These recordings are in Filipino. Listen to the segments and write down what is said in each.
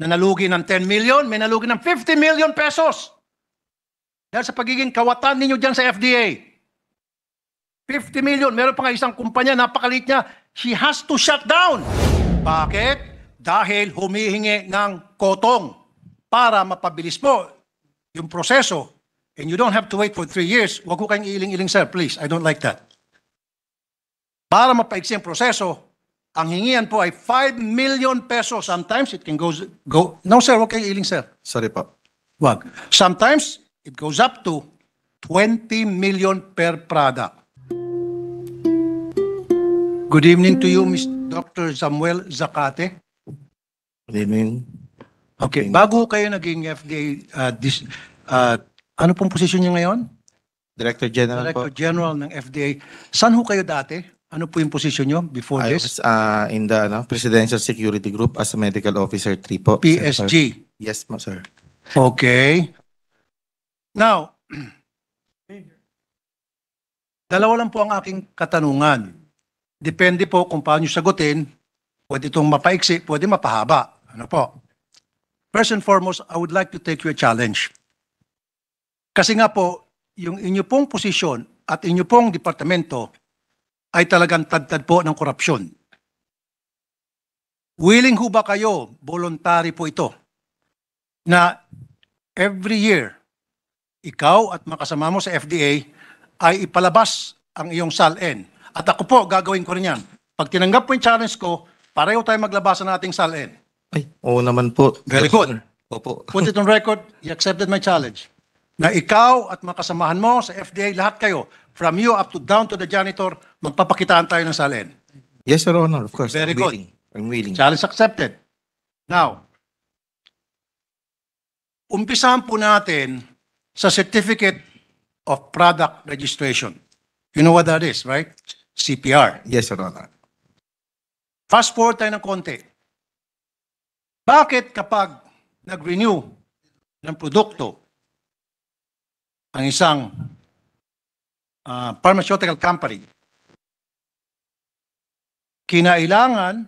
na nalugi ng 10 million, may nalugi ng 50 million pesos. Dahil sa pagiging kawatan ninyo dyan sa FDA. 50 million. Meron pa nga isang kumpanya, napakalit niya. She has to shut down. Bakit? Dahil humihingi ng kotong para mapabilis po yung proseso. And you don't have to wait for 3 years. Huwag ko kayong iling-iling, sir, please. I don't like that. Para mapaiksi ang proseso, ang hingian po ay 5 million pesos. Sometimes it can go. No, sir, huwag kayong iling, sir. Sorry po. Wag. Sometimes it goes up to 20 million per product. Good evening to you, Dr. Samuel Zacate. Good evening. Okay, bago kayo naging FDA, ano pong posisyon niyo ngayon? Director General Director po. General ng FDA. Saan ho kayo dati? Ano po yung posisyon niyo before I this? was in the Presidential Security Group as a Medical Officer 3 po. PSG. Yes po, sir. Okay. Now, dalawa lang po ang aking katanungan. Depende po kung paano nyo sagutin. Pwede itong mapaiksi, pwede mapahaba. Ano po? First and foremost, I would like to take you a challenge. Kasi nga po, yung inyo pong posisyon at inyo pong departamento ay talagang tad-tad po ng korupsyon. Willing ho ba kayo, voluntary po ito, na every year, ikaw at makasama mo sa FDA ay ipalabas ang iyong SALN. At ako po, gagawin ko rin yan. Pag tinanggap po yung challenge ko, pareho tayo maglabasan ng ating SALN. Ay, oo naman po. Very good. Opo. Put it on record, you accepted my challenge. Na ikaw at makasamahan mo sa FDA, lahat kayo, from you up to down to the janitor, magpapakitaan tayo ng SALN. Yes, Your Honor, of course. Very I'm good. willing. I'm willing. Challenge accepted. Now, umpisahan po natin sa Certificate of Product Registration. You know what that is, right? CPR. Yes, Your Honor. Fast forward tayo ng konti. Bakit kapag nag-renew ng produkto ang isang pharmaceutical company, kinailangan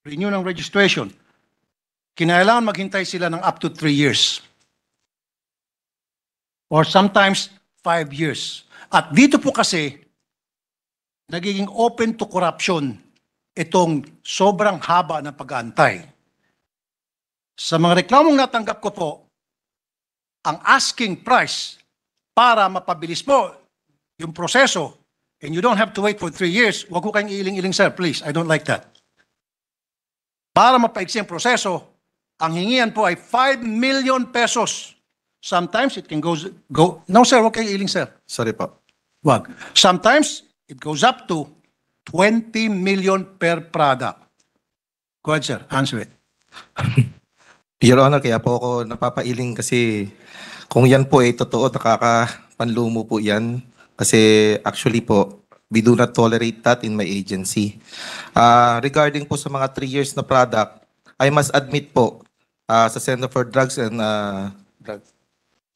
renew ng registration, kinailangan maghintay sila ng up to 3 years or sometimes 5 years. At dito po kasi nagiging open to corruption itong sobrang haba ng pag-aantay. Sa mga reklamong natanggap ko po, ang asking price para mapabilis po yung proseso, and you don't have to wait for 3 years, huwag ko kayong iling-iling, sir, please. I don't like that. Para mapaiksi ang proseso, ang hingian po ay 5 million pesos. Sometimes it can go. No, sir, huwag kayong iling, sir. Sorry po. Wag. Sometimes it goes up to 20 million per product. Go ahead, sir. Answer it. Your Honor, kaya po ako napapailing kasi kung yan po ay totoo, nakakapanlumo po yan. Kasi actually po, we do not tolerate that in my agency. Regarding po sa mga 3 years na product, I must admit po, sa Center for Drugs and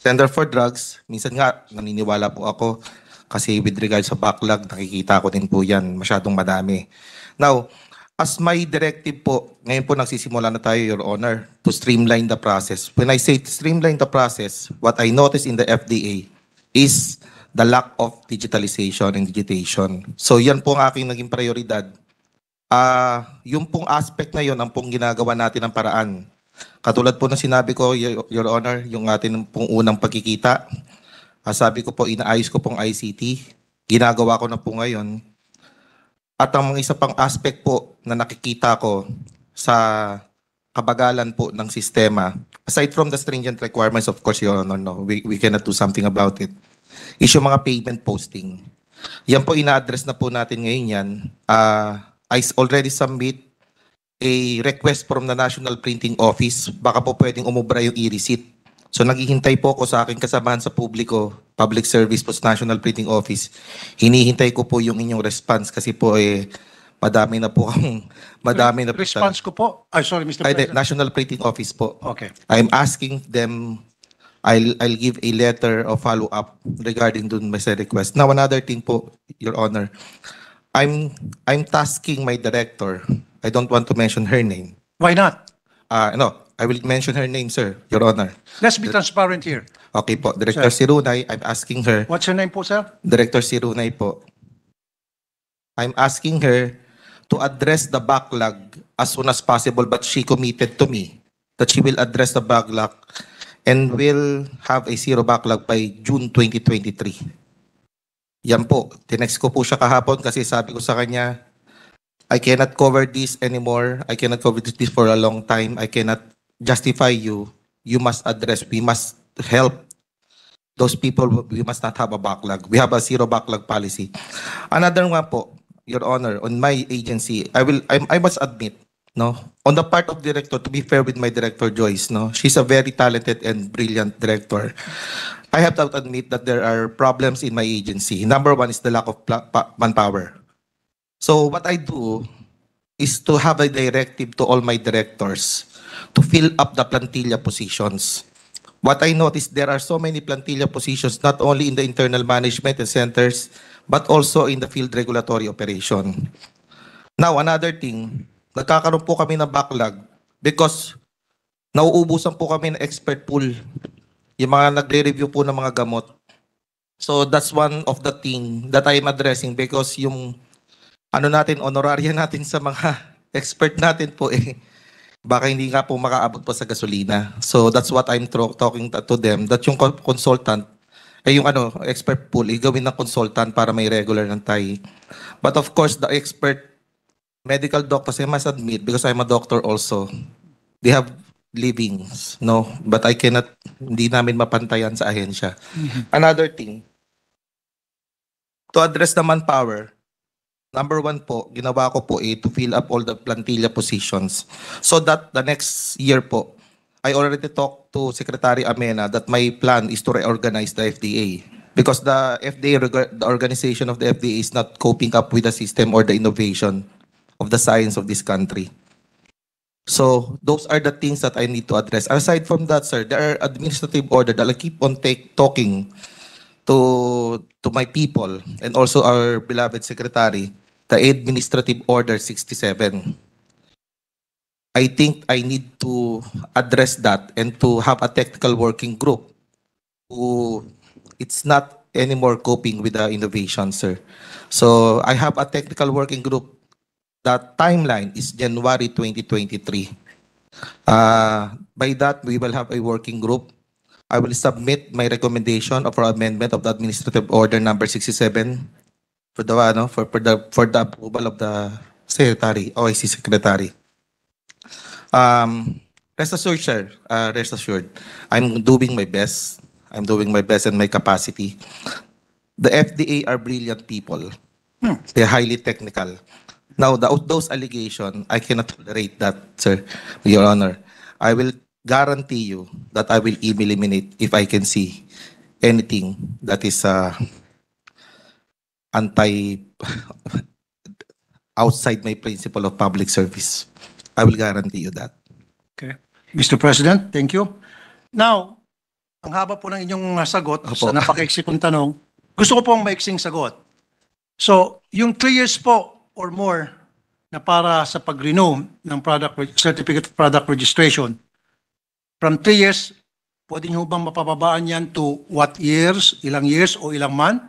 Center for Drugs, minsan nga naniniwala po ako kasi with regard sa backlog, nakikita ko din po yan, masyadong madami. Now, as my directive po, ngayon po nagsisimula na tayo, Your Honor, to streamline the process. When I say to streamline the process, what I notice in the FDA is the lack of digitalization and digitation. So yan po ang aking naging prioridad. Yung pong aspect na yun, ang pong ginagawa natin ng paraan. Katulad po na sinabi ko, Your Honor, yung atin pong unang pagkikita, sabi ko po, inaayos ko pong ICT. Ginagawa ko na po ngayon. At ang mga isa pang aspect po na nakikita ko sa kabagalan po ng sistema, aside from the stringent requirements, of course, Your Honor, no, we cannot do something about it, is yung mga payment posting. Yan po ina-address na po natin ngayon yan. I already submit a request from the National Printing Office. Baka po pwedeng umubra yung e-receipt. So naghihintay po ako sa aking kasamahan sa publiko, public service po sa National Printing Office. Hinihintay ko po yung inyong response kasi po madami na po madami na po. Response ko po. Sorry, Mr. President. National Printing Office po. Okay. I'm asking them, I'll give a letter of follow-up regarding dun my request. Now another thing po, Your Honor, I'm tasking my director. I don't want to mention her name. Why not? No, I will mention her name, sir, Your Honor. Let's be transparent here. Okay po, Director Sirunay, I'm asking her, What's her name po, sir? Director Sirunay po, I'm asking her to address the backlog as soon as possible, but she committed to me that she will address the backlog and will have a zero backlog by June 2023. Yan po, tinext ko po siya kahapon kasi sabi ko sa kanya, I cannot cover this anymore. I cannot cover this for a long time. I cannot justify you. You must address, we must help those people. We must not have a backlog. We have a zero backlog policy. Another one po, Your Honor, on my agency, I must admit, no, on the part of director, to be fair with my director Joyce, no, she's a very talented and brilliant director. I have to admit that there are problems in my agency. Number one is the lack of manpower. So what I do is to have a directive to all my directors to fill up the plantilla positions. What I noticed, there are so many plantilla positions, not only in the internal management and centers, but also in the field regulatory operation. Now, another thing, nagkakaroon po kami ng backlog because nauubusan po kami ng expert pool. Yung mga nagre-review po ng mga gamot. So that's one of the thing that I'm addressing because yung honoraria natin sa mga expert natin po baka hindi nga po makaabot po sa gasolina. So that's what I'm talking to them, that yung consultant, yung expert pool, gawin ng consultant para may regular ng TAI. But of course, the expert medical doctors, I must admit, because I'm a doctor also, they have livings, no? But I cannot, hindi namin mapantayan sa ahensya. Another thing, to address the manpower, number one po, ginawa ko po to fill up all the plantilla positions. So that the next year po, I already talked to Secretary Amena that my plan is to reorganize the FDA. Because the FDA, the organization of the FDA is not coping up with the system or the innovation of the science of this country. So those are the things that I need to address. Aside from that, sir, there are administrative order that I keep on talking to my people and also our beloved secretary, the Administrative Order 67. I think I need to address that and to have a technical working group who it's not anymore coping with the innovation, sir. So I have a technical working group. That timeline is January 2023. By that, we will have a working group. I will submit my recommendation for amendment of the Administrative Order number 67 for the approval of the Secretary, OIC Secretary. Rest assured, sir. Rest assured. I'm doing my best. I'm doing my best in my capacity. The FDA are brilliant people. They're highly technical. Now, those allegations, I cannot tolerate that, sir, Your Honor. I will guarantee you that I will eliminate if I can see anything that is outside my principle of public service. I will guarantee you that. Okay. Mr. President, thank you. Now, ang haba po ng inyong sagot sa napaka-iksi kong tanong, gusto ko pong maiksing sagot. So, yung 3 years po or more na para sa pag-renew ng certificate of product registration, from 3 years, pwede nyo bang mapababaan yan to what years, ilang years o ilang month,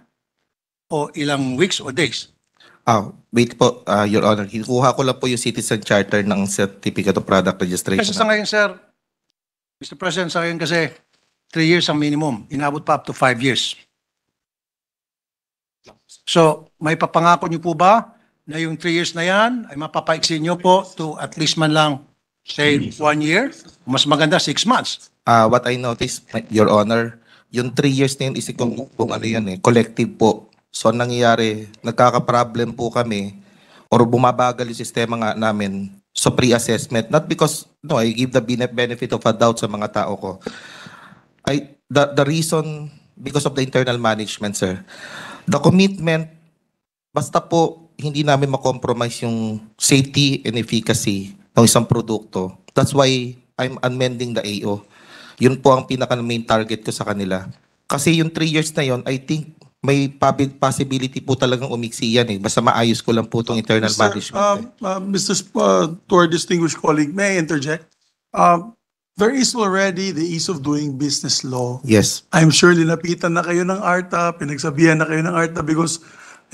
o ilang weeks o days? Wait po, Your Honor. Kinuha ko lang po yung citizen charter ng certificate of product registration. Kasi sa ngayon, sir, Mr. President, sa ngayon kasi 3 years ang minimum. Inabot pa up to 5 years. So, may papangako niyo po ba na yung 3 years na yan ay mapapaiksi niyo po to at least man lang, say, 1 year? Mas maganda, 6 months. What I noticed, Your Honor, yung 3 years na yun is collective po. So, nangyayari, nagkaka-problem po kami or bumabagal yung sistema nga namin sa pre-assessment. Not because, no, I give the benefit of a doubt sa mga tao ko. The reason, because of the internal management, sir. The commitment, basta po hindi namin makompromise yung safety and efficacy ng isang produkto. That's why I'm amending the AO. Yun po ang pinaka-main target ko sa kanila. Kasi yung 3 years na yun, I think may possibility po talagang umiksi yan. Basta maayos ko lang po itong internal management. To our distinguished colleague, may I interject? There is already the ease of doing business law. Yes. I'm sure linapitan na kayo ng ARTA, pinagsabihan na kayo ng ARTA because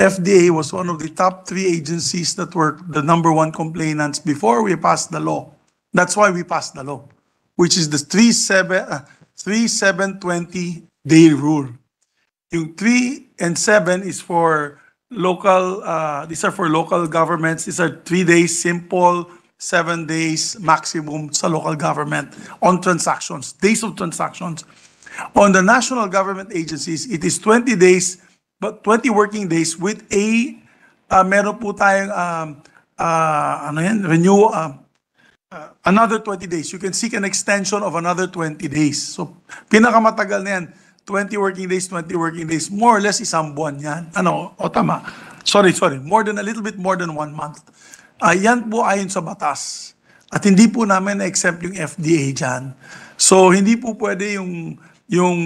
FDA was one of the top 3 agencies that were the #1 complainants before we passed the law. That's why we passed the law, which is the 3-7-20 day rule. Yung 3 and 7 is for local, these are for local governments. These are 3 days simple, 7 days maximum sa local government on transactions, days of transactions. On the national government agencies, it is 20 days, but 20 working days with a, meron po tayong, another 20 days. You can seek an extension of another 20 days. So, pinakamatagal na yan, 20 working days, 20 working days, more or less isang buwan yan. Tama. Sorry, more than a little bit more than 1 month. Yan po ayon sa batas. At hindi po namin na-exempt yung FDA dyan. So, hindi po pwede yung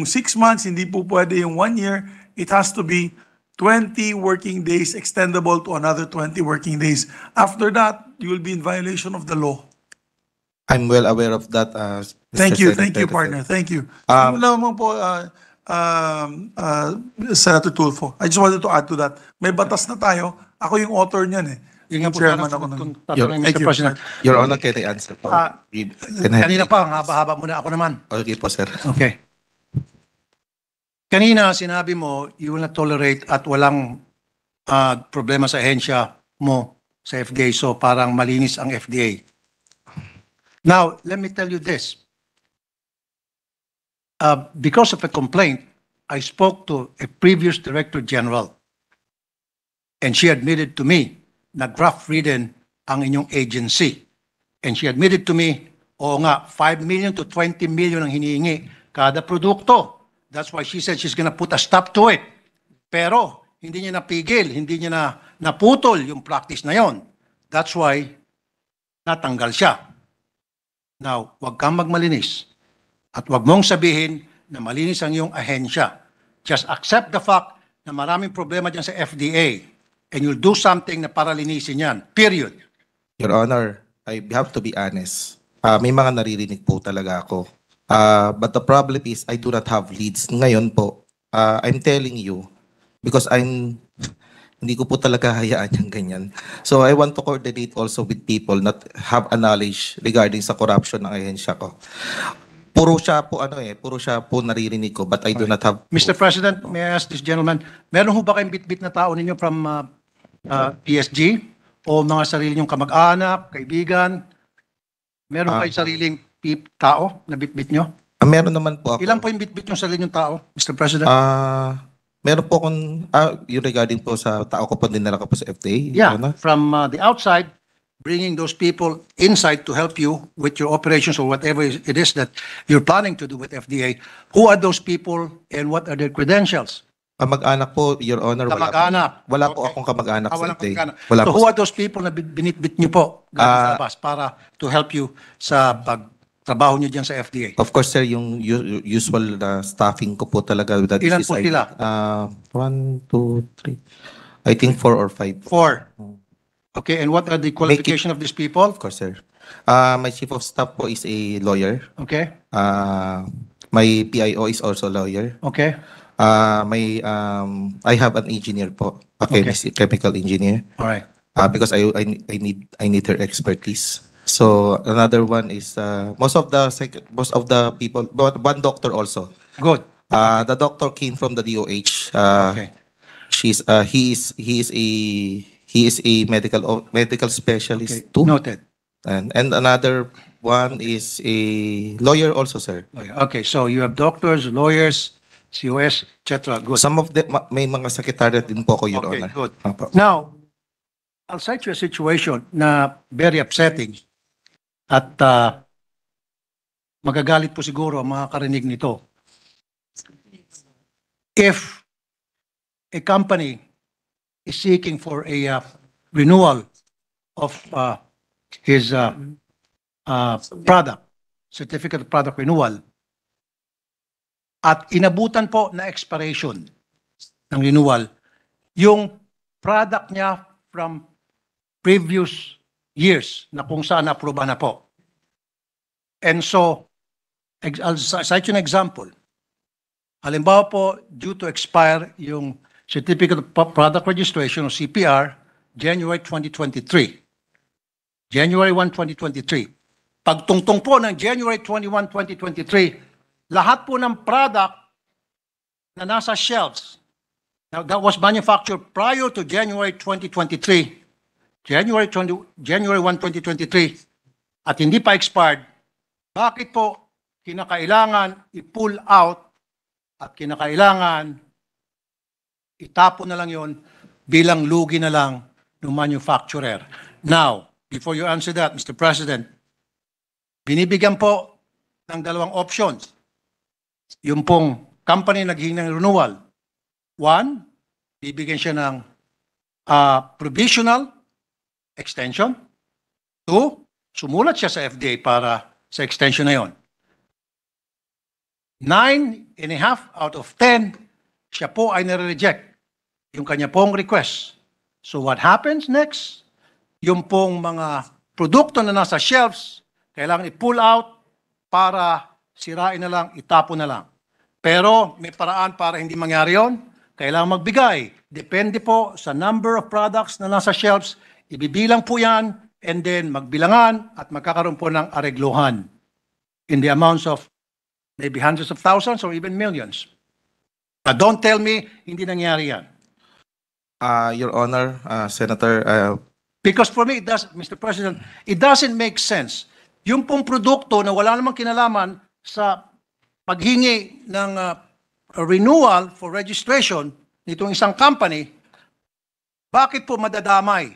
6 months, hindi po pwede yung 1 year. It has to be 20 working days extendable to another 20 working days. After that, you will be in violation of the law. I'm well aware of that. Thank Mr. you, Senator. partner. Thank you. Ano naman po, Senator Tulfo, I just wanted to add to that. May batas na tayo. Ako yung author niyan eh. Yun nga po Chairman sana ako nun. kung tatanungin, Thank Mr. you. President. Your Honor, can I answer po? Kanina pa, ang haba-haba muna ako naman. Okay po, sir. Okay. Kanina, sinabi mo, you will not tolerate at walang problema sa ahensya mo sa FDA. So, parang malinis ang FDA. Now, let me tell you this. Because of a complaint, I spoke to a previous Director General. And she admitted to me na graft-ridden ang inyong agency. And she admitted to me, oo nga, 5 million to 20 million ang hinihingi kada produkto. That's why she said she's gonna put a stop to it. Pero, hindi niya napigil, hindi niya naputol yung practice na yon. That's why, natanggal siya. Now, huwag kang magmalinis. At huwag mong sabihin na malinis ang iyong ahensya. Just accept the fact na maraming problema dyan sa FDA and you'll do something na para linisin yan. Period. Your Honor, I have to be honest. May mga naririnig po talaga ako. But the problem is, I do not have leads. Ngayon po, I'm telling you, because hindi ko po talaga hayaan yung ganyan. So I want to coordinate also with people that have a knowledge regarding sa corruption ng ahensya ko. Puro siya po naririnig ko, but I do not have Mr. President, may I ask this gentleman, meron ho ba kayong bit-bit na tao ninyo from PSG o mga sarili nyong kamag-anak, kaibigan? Meron kayong sariling tao na bit-bit nyo? Meron naman po ako. Ilan po yung bit-bit yung sarili nyong tao, Mr. President? Meron po akong, yung regarding po sa tao ko po, dinala ko po sa FDA. Yeah, Ano? from the outside, bringing those people inside to help you with your operations or whatever it is that you're planning to do with FDA. Who are those people and what are their credentials? Kamag-anak po, Your Honor. Kamag-anak. Wala po Okay. akong kamag-anak sa Walang FDA. kamag-anak. Wala So po. who are those people na binitbit nyo po galing sa labas para to help you sa pagtrabaho nyo dyan sa FDA? Of course, sir, yung usual staffing ko po talaga. That Ilan is po sila? 1, 2, 3. I think 4 or 5. 4. Okay, and what are the qualification of these people? Of course, sir. My chief of staff po is a lawyer. Okay, My PIO is also a lawyer. okay, I have an engineer po, a chemical engineer. all right. Because I need her expertise. So another one is most of the people, but one doctor also. Good. The doctor came from the DOH. Okay. He is a medical specialist Okay, too. noted. And another one is a lawyer also, sir. Okay, so you have doctors, lawyers, COS, etc. Good. Some of them may mga sekretary din po ko, Your Okay, Honor. good. Opo. Now, I'll cite you a situation na very upsetting at magagalit po siguro ang mga karinig nito. If a company is seeking for a renewal of his product, certificate of product renewal, at inabutan po na expiration ng renewal, yung product niya from previous years na kung saan na-aproba na po. And so, I'll cite you an example. Halimbawa po, due to expire yung Certificate of Product Registration o CPR, January 2023. January 1, 2023. Pagtungtong po ng January 21, 2023, lahat po ng product na nasa shelves, now that was manufactured prior to January 2023, January 1, 2023, at hindi pa expired, bakit po kinakailangan i-pull out at kinakailangan itapon na lang yon bilang lugi na lang ng manufacturer? Now, before you answer that, Mr. President, binibigyan po ng dalawang options. Yung pong company naghihingi ng renewal. One, bibigyan siya ng provisional extension. Two, sumulat siya sa FDA para sa extension na yon. 9.5 out of 10, siya po ay nare-reject yung kanya pong request. So what happens next? Yung pong mga produkto na nasa shelves, kailangan i-pull out para sirain na lang, itapon na lang. Pero may paraan para hindi mangyari yon. Kailangan magbigay. Depende po sa number of products na nasa shelves, ibibilang po yan, and then magbilangan at magkakaroon po ng aregluhan in the amounts of maybe hundreds of thousands or even millions. But don't tell me hindi nangyari yan. Your Honor, Senator, Because for me, Mr. President, it doesn't make sense. Yung pong produkto na wala namang kinalaman sa paghingi ng renewal for registration nitong isang company, bakit po madadamay?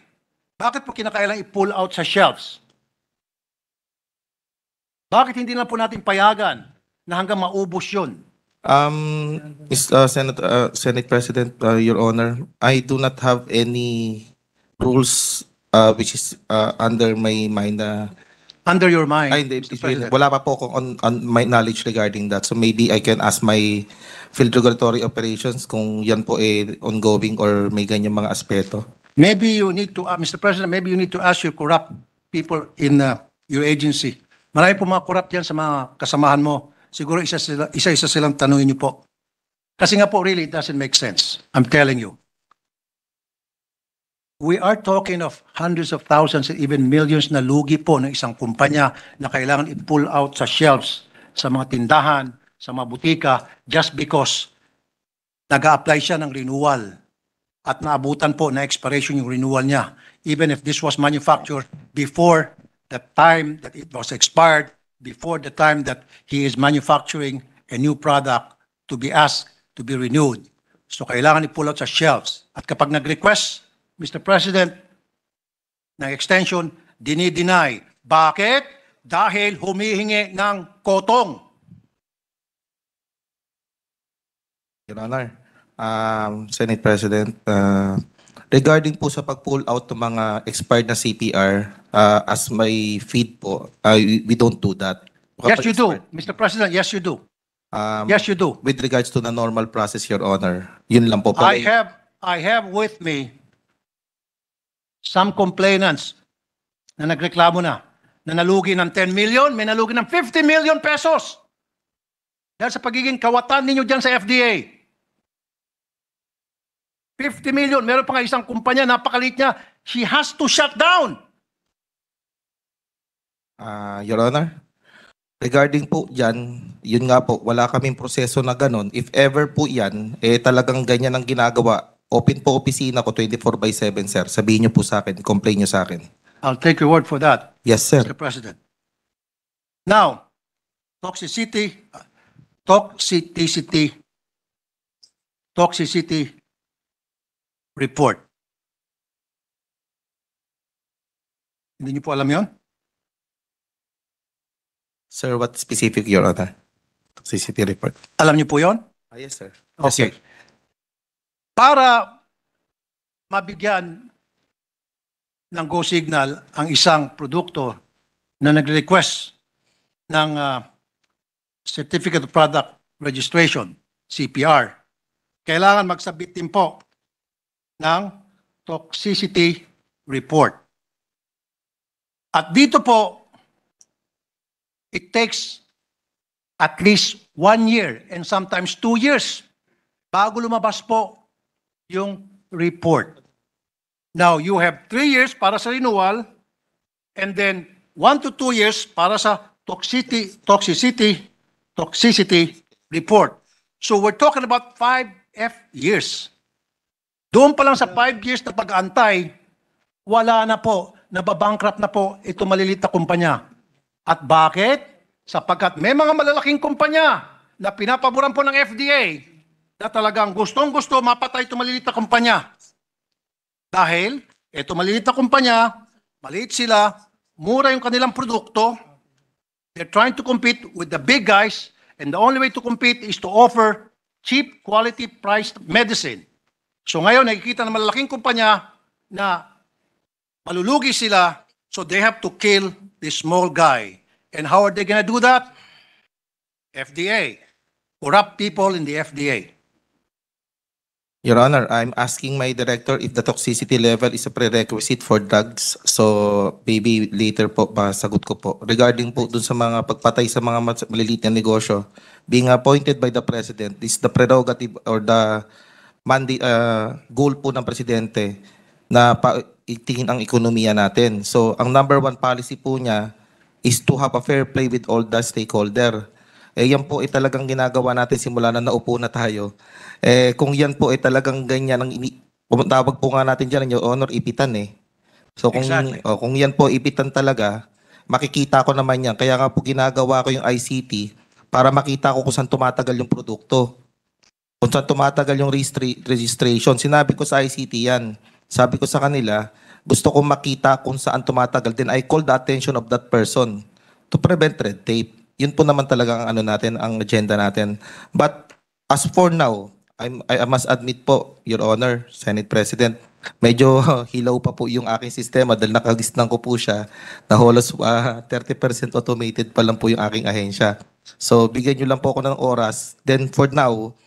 Bakit po kinakailangan i-pull out sa shelves? Bakit hindi na po natin payagan na hanggang maubos yun? Senate President, Your Honor, I do not have any rules which is under my mind. Under your mind, Hindi, Mr. President. wala pa po akong on my knowledge regarding that. So maybe I can ask my field regulatory operations kung yan po ongoing or may ganyan mga aspeto. Maybe you need to, Mr. President, maybe you need to ask your corrupt people in your agency. Marami po mga corrupt yan sa mga kasamahan mo. Siguro isa-isa silang tanungin niyo po. Kasi nga po, really, it doesn't make sense. I'm telling you. We are talking of hundreds of thousands and even millions na lugi po ng isang kumpanya na kailangan i-pull out sa shelves, sa mga tindahan, sa mga butika, just because nag-a-apply siya ng renewal at naabutan po na expiration yung renewal niya. Even if this was manufactured before the time that it was expired, before the time that he is manufacturing a new product to be asked to be renewed. So kailangan i-pull out sa shelves. At kapag nag-request, Mr. President, ng extension, dini-deny. Bakit? Dahil humihingi ng kotong. Your Honor, Senate President, regarding po sa pag-pull out ng mga expired na CPR, as my feed po, we don't do that. Yes, you do. Expired. Mr. President, yes, you do. Um, Yes, you do. With regards to the normal process, Your Honor, yun lang po pala. I have with me some complainants na nagreklamo na nalugi ng 10 million, may nalugi ng 50 million pesos. Dahil sa pagiging kawatan ninyo dyan sa FDA. 50 million. Meron pa nga isang kumpanya, napakalit niya. She has to shut down. Your Honor, regarding po dyan, yun nga po, wala kaming proseso na ganun. If ever po yan, talagang ganyan ang ginagawa. Open po opisina ko 24/7, sir. Sabihin niyo po sa akin, complain niyo sa akin. I'll take your word for that, Yes, sir. Mr. President. Now, toxicity report. Hindi niyo po alam yon? Sir, what specific, Your Honor? CCT report. Alam niyo po yon? Yes, sir. Yes, Okay. sir. Para mabigyan ng go signal ang isang produkto na nagre-request ng Certificate of Product Registration, CPR, kailangan magsabit din po ng toxicity report. At dito po, it takes at least 1 year and sometimes 2 years bago lumabas po yung report. Now, you have 3 years para sa renewal and then 1 to 2 years para sa toxicity report. So we're talking about 5 years. Doon pa lang sa 5 years na pag-aantay, wala na po, nababankrupt na po ito maliliit na kumpanya. At bakit? Sapagkat may mga malalaking kumpanya na pinapaboran po ng FDA na talagang gustong-gusto mapatay ito maliliit na kumpanya. Dahil ito maliliit na kumpanya, maliit sila, mura yung kanilang produkto, they're trying to compete with the big guys, and the only way to compete is to offer cheap, quality priced medicine. So ngayon, nakikita ng malalaking kumpanya na malulugi sila, so they have to kill this small guy. And how are they gonna do that? FDA. Corrupt people in the FDA. Your Honor, I'm asking my director if the toxicity level is a prerequisite for drugs. So maybe later po sagot ko po. Regarding po dun sa mga pagpatay sa mga maliliit na negosyo, being appointed by the President is the prerogative or the mandate, goal po ng Presidente na itingin ang ekonomiya natin. So ang number 1 policy po niya is to have a fair play with all the stakeholder. Yan po talagang ginagawa natin simula na naupo na tayo. Kung yan po talagang ganyan, tawag po nga natin dyan, Your Honor, ipitan So kung, Exactly. Kung yan po ipitan talaga, makikita ko naman yan. Kaya nga po ginagawa ko yung ICT para makita ko kung saan tumatagal yung produkto. Kung saan tumatagal yung registration. Sinabi ko sa ICT yan. Sabi ko sa kanila, gusto kong makita kung saan tumatagal. Then I call the attention of that person to prevent red tape. Yun po naman talaga ang natin, ang agenda natin. But as for now, I must admit po, Your Honor, Senate President, medyo hilaw pa po yung aking sistema dahil nakagisnan ko po siya na halos 30% automated pa lang po yung aking ahensya. So bigyan nyo lang po ako ng oras. Then for now,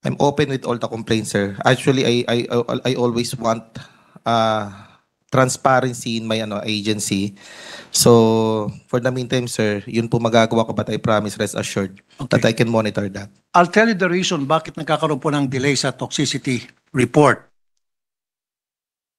I'm open with all the complaints, sir. Actually, I always want transparency in my agency. So, for the meantime, sir, yun po magagawa ko, but I promise, rest assured, that I can monitor that. I'll tell you the reason bakit nagkakaroon po ng delay sa toxicity report.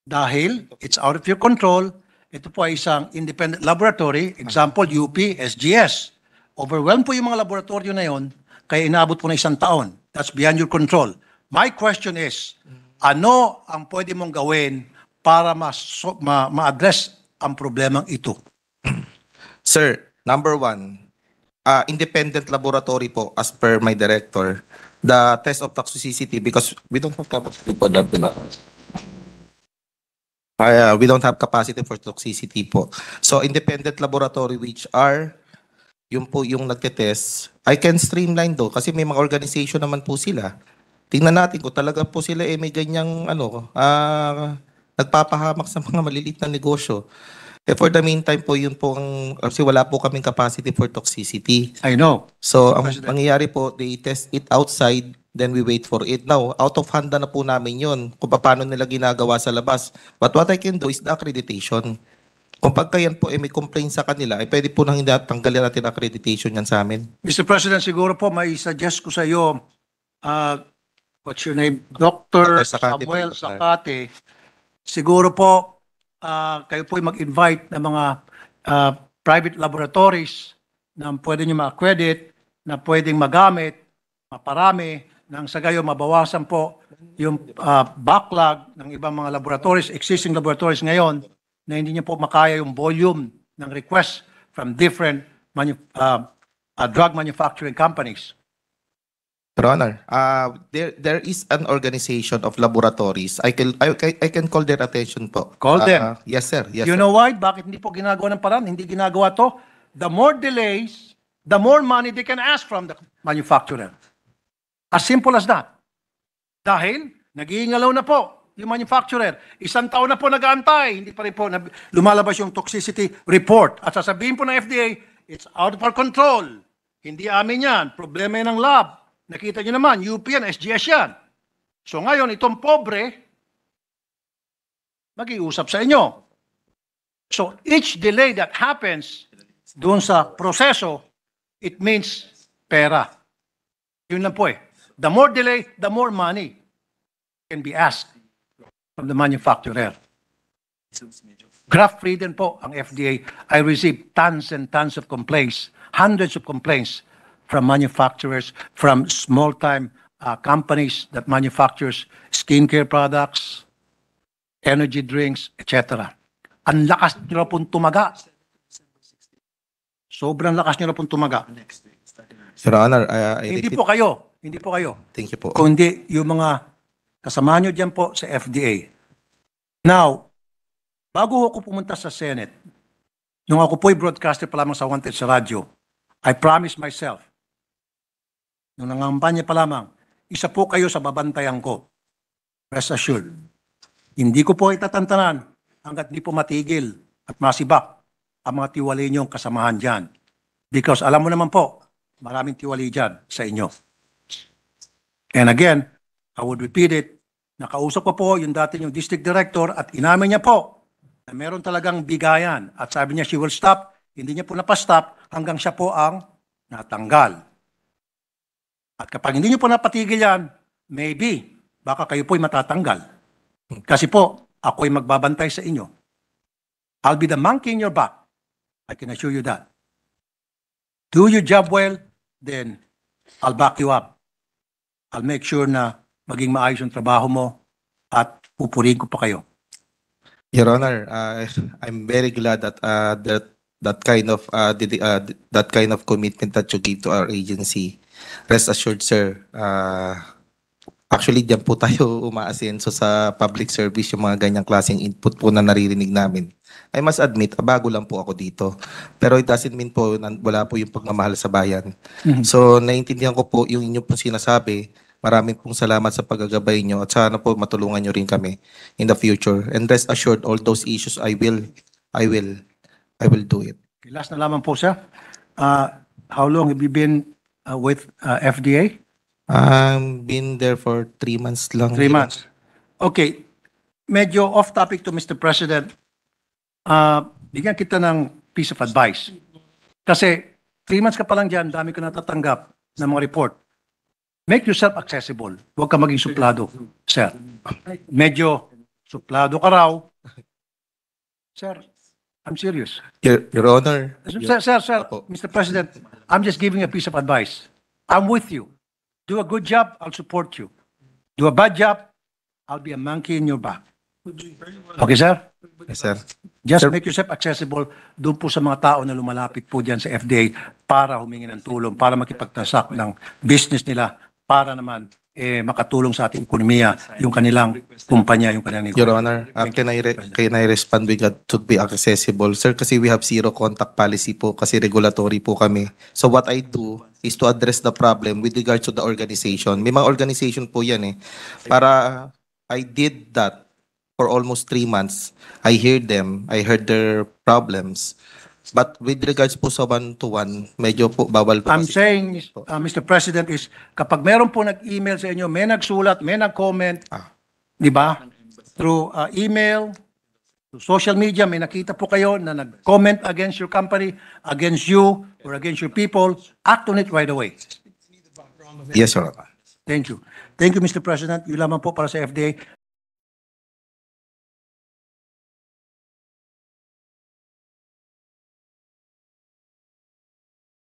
Dahil it's out of your control, ito po ay isang independent laboratory, example UP, SGS. Overwhelmed po yung mga laboratorio na yon, kaya inaabot po na 1 taon. That's beyond your control. My question is, ano ang pwede mong gawin para ma-address ang problemang ito? Sir, number 1, independent laboratory po, as per my director, the test of toxicity, because we don't have capacity for that. We don't have capacity for toxicity po. So, independent laboratory which are, yun po yung nagtetest, I can streamline do kasi may mga organization naman po sila. Tingnan natin kung talaga po sila may ganyang nagpapahamak sa mga maliliit na negosyo. For the meantime po, yun po kasi wala po kaming capacity for toxicity. I know. So, ang President. mangyayari po, they test it outside, then we wait for it. Now, out of hand na po namin yun kung paano nila ginagawa sa labas. But what I can do is the accreditation. Kung pagka yan po may complaint sa kanila, pwede po nang tanggalin natin accreditation yan sa amin. Mr. President, siguro po may suggest ko sa iyo, what's your name? Dr. Dr. Sakate. Samuel Sakate. Siguro po, kayo po mag-invite ng mga private laboratories na pwede nyo ma-accredit, na pwedeng magamit, maparami, nang sa gayo mabawasan po yung backlog ng ibang mga laboratories, existing laboratories ngayon, na hindi nyo po makaya yung volume ng request from different drug manufacturing companies. Your Honor, there is an organization of laboratories. I can call their attention po. Call them. Yes, sir. Yes, You sir. know why? Bakit hindi po ginagawa ng paraan? Hindi ginagawa to. The more delays, the more money they can ask from the manufacturer. As simple as that. Dahil, nag-iingalaw na po yung manufacturer. 1 taon na po nag-aantay. Hindi pa rin po lumalabas yung toxicity report. At sasabihin po ng FDA, it's out of our control. Hindi amin yan. Problema yan ng lab. Nakita nyo naman, UP yan, SGS yan. So ngayon, itong pobre, mag-iusap sa inyo. So each delay that happens doon sa proseso, it means pera. Yun lang po eh. The more delay, the more money can be asked from the manufacturer. Graft free din po ang FDA. I received tons and tons of complaints, hundreds of complaints from manufacturers, from small-time companies that manufactures skincare products, energy drinks, etc. Ang lakas nyo na pong tumaga. Sobrang lakas nyo na pong tumaga. Your Honor, Hindi po kayo. Hindi po kayo. Thank you po. Kundi yung mga kasama nyo dyan po sa FDA. Now, bago ako pumunta sa Senate, nung ako po'y broadcaster pa lamang sa Wanted sa radyo, I promised myself, nung nangampanya pa lamang, isa po kayo sa babantayan ko. Rest assured. Hindi ko po itatantanan hanggat di po matigil at masibak ang mga tiwali niyong kasamahan dyan. Because alam mo naman po, maraming tiwali dyan sa inyo. And again, I would repeat it, nakausap ko po yung dati yung district director at inamin niya po na meron talagang bigayan. At sabi niya, she will stop. Hindi niya po napastop hanggang siya po ang natanggal. At kapag hindi niyo po napatigil yan, maybe, baka kayo po'y matatanggal. Kasi po, ako'y magbabantay sa inyo. I'll be the monkey in your back. I can assure you that. Do your job well, then I'll back you up. I'll make sure na maging maayos yung trabaho mo at pupurihin ko pa kayo. Your Honor, I'm very glad that that kind of commitment that you give to our agency. Rest assured, sir. Actually, diyan po tayo umaasenso sa public service, yung mga ganyang klaseng input po na naririnig namin. I must admit, bago lang po ako dito. Pero it doesn't mean po na wala po yung pagmamahal sa bayan. So, naiintindihan ko po yung inyo pong sinasabi. Maraming pong salamat sa paggagabay nyo at sana po matulungan nyo rin kami in the future. And rest assured, all those issues, I will do it. Last na lamang po, sir. How long have you been with FDA? Been there for 3 months lang. 3 months. Okay. Medyo off topic to Mr. President. Bigyan kita ng piece of advice. Kasi 3 months ka pa lang dyan, dami ko natatanggap ng mga report. Make yourself accessible. Huwag ka maging suplado, sir. Medyo suplado ka raw. Sir, I'm serious. Your Honor. Sir, Apo. Mr. President, I'm just giving a piece of advice. I'm with you. Do a good job, I'll support you. Do a bad job, I'll be a monkey in your back. Okay, sir? Yes, sir. Just Sir- make yourself accessible doon po sa mga tao na lumalapit po dyan sa FDA para humingi ng tulong, para makipagtasak ng business nila, para naman makatulong sa ating ekonomiya, yung kanilang kumpanya, yung kanilang negosyo. Your Honor, can I respond with that to be accessible? Sir, kasi we have zero contact policy po kasi regulatory po kami. So what I do is to address the problem with regards to the organization. May mga organization po yan eh. Para I did that for almost 3 months. I heard them. I heard their problems. But with regards po sa one-to-one, medyo po bawal po. I'm kasi. saying, Mr. President, is kapag meron po nag-email sa inyo, may nagsulat, may nag-comment, di ba? Through email, through social media, may nakita po kayo na nag-comment against your company, against you, or against your people, act on it right away. Yes, Your Honor. Thank you. Thank you, Mr. President. Yun lamang po para sa FDA.